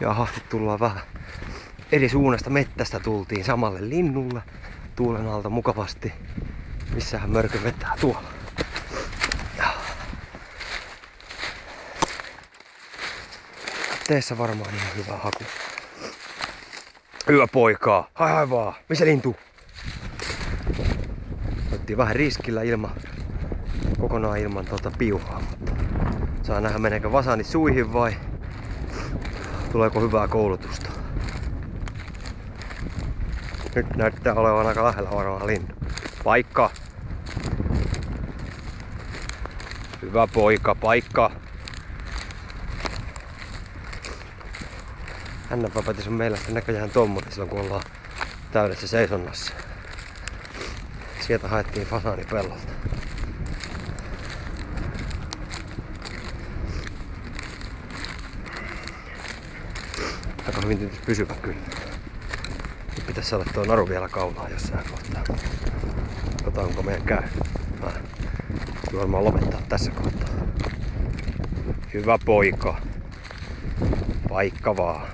Jaha, nyt tullaan vähän eri suunnasta mettästä, tultiin samalle linnulle tuulen alta mukavasti. Missähän mörkö vetää tuolla. Teessä varmaan ihan hyvä haku. Hyvä poikaa. Hai vaan. Missä lintu? Otettiin vähän riskillä kokonaan ilman piuhaa, mutta saa nähdä meneekö vasani suihin vai tuleeko hyvää koulutusta. Nyt näyttää olevan aika lähellä varmaan lintu. Paikka! Hyvä poika, paikka! Hännänpapatis on meillä sitten näköjään tommonen silloin kun ollaan täydessä seisonnassa. Sieltä haettiin fasaanipellolta. Aika hyvin tietysti pysyvä kyllä. Nyt pitäisi saada tuo naru vielä kaulaan jossain kohtaa. Katsotaan onko meidän käy. Kyllä varmaan lopettaa tässä kohtaa. Hyvä poika. Paikka vaan.